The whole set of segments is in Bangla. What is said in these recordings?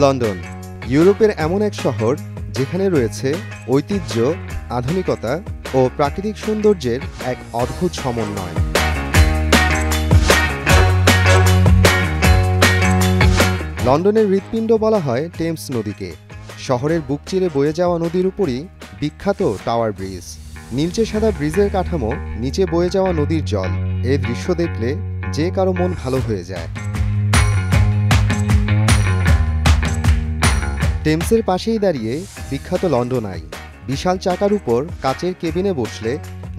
লন্ডন ইউরোপের এমন এক শহর যেখানে রয়েছে ঐতিহ্য, আধুনিকতা ও প্রাকৃতিক সৌন্দর্যের এক অদ্ভুত সমন্বয়। লন্ডনের হৃৎপিণ্ড বলা হয় টেমস নদীকে। শহরের বুক চিরে বয়ে যাওয়া নদীর উপরই বিখ্যাত টাওয়ার ব্রিজ। নীলচে সাদা ব্রিজের কাঠামো, নিচে বয়ে যাওয়া নদীর জল, এই দৃশ্য দেখলে যে কারো মন ভালো হয়ে যায়। টেমসের পাশেই দাঁড়িয়ে বিখ্যাত লন্ডন আই। বিশাল চাকার উপর কাচের কেবিনে বসলে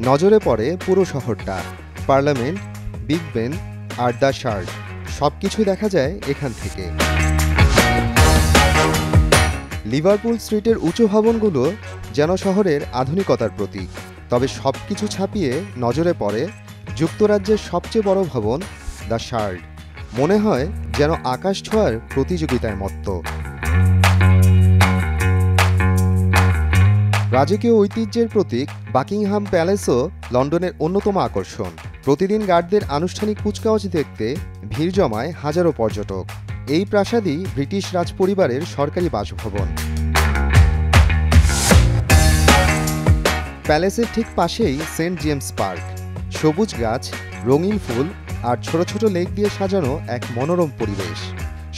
নজরে পড়ে পুরো শহরটা। Parliament, big Ben are the shard, সবকিছু দেখা যায় এখান থেকে। লিভারপুল স্ট্রিটের উঁচু ভবনগুলো যেন শহরের আধুনিকতার প্রতীক। তবে সবকিছু ছাপিয়ে নজরে পড়ে যুক্তরাজ্যের সবচেয়ে বড় ভবন দ্য শার্ড। মনে হয় যেন আকাশ ছোঁয়ার প্রতিযোগিতায় মত্ত। রাজকীয় ঐতিহ্যের প্রতীক বাকিংহাম প্যালেসও লন্ডনের অন্যতম আকর্ষণ। প্রতিদিন গার্ডদের আনুষ্ঠানিক কুচকাওয়াজ দেখতে ভিড় জমায় হাজারো পর্যটক। এই প্রাসাদই ব্রিটিশ রাজপরিবারের সরকারি বাসভবন। প্যালেসের ঠিক পাশেই সেন্ট জেমস পার্ক। সবুজ গাছ, রঙিন ফুল আর ছোট ছোট লেক দিয়ে সাজানো এক মনোরম পরিবেশ।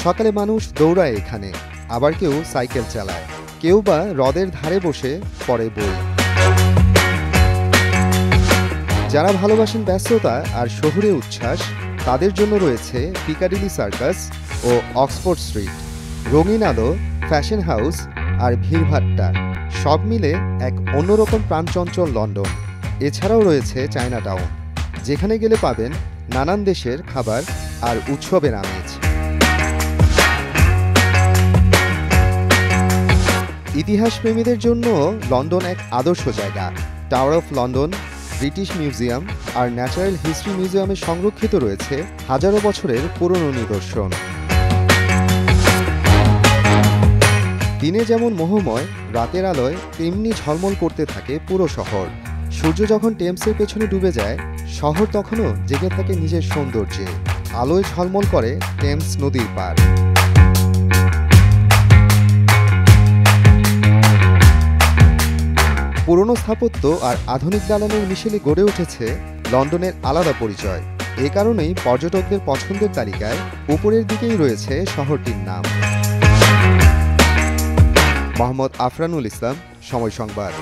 সকালে মানুষ দৌড়ায় এখানে, আবার কেউ সাইকেল চালায়, কেউ বা হ্রদের ধারে বসে পড়ে বই। যারা ভালোবাসেন ব্যস্ততা আর শহুরে উচ্ছ্বাস, তাদের জন্য রয়েছে পিকাডিলি সার্কাস ও অক্সফোর্ড স্ট্রিট। রঙিন আলো, ফ্যাশন হাউস আর ভিড়ভাট্টা, সব মিলে এক অন্যরকম প্রাণচঞ্চল লন্ডন। এছাড়াও রয়েছে চায়না টাউন, যেখানে গেলে পাবেন নানান দেশের খাবার আর উৎসবের আমেজ। ইতিহাস প্রেমীদের জন্য লন্ডন এক আদর্শ জায়গা। Tower of London, British Museum আর ন্যাচারাল হিস্ট্রি মিউজিয়ামে সংরক্ষিত রয়েছে হাজারো বছরের পুরনো নিদর্শন। দিনে যেমন মোহময়, রাতের আলোয় তেমনি ঝলমল করতে থাকে পুরো শহর। সূর্য যখন টেমসের পেছনে ডুবে যায়, শহর তখনও জেগে থাকে নিজের সৌন্দর্যে। আলোয় ঝলমল করে টেমস নদীর পাড়। পুরনো স্থাপত্য আর আধুনিক দালানের মিশেলে গড়ে উঠেছে লন্ডনের আলাদা পরিচয়। এ কারণেই পর্যটকদের পছন্দের তালিকায় উপরের দিকেই রয়েছে শহরটির নাম। মোহাম্মদ আফরানুল ইসলাম, সময় সংবাদ।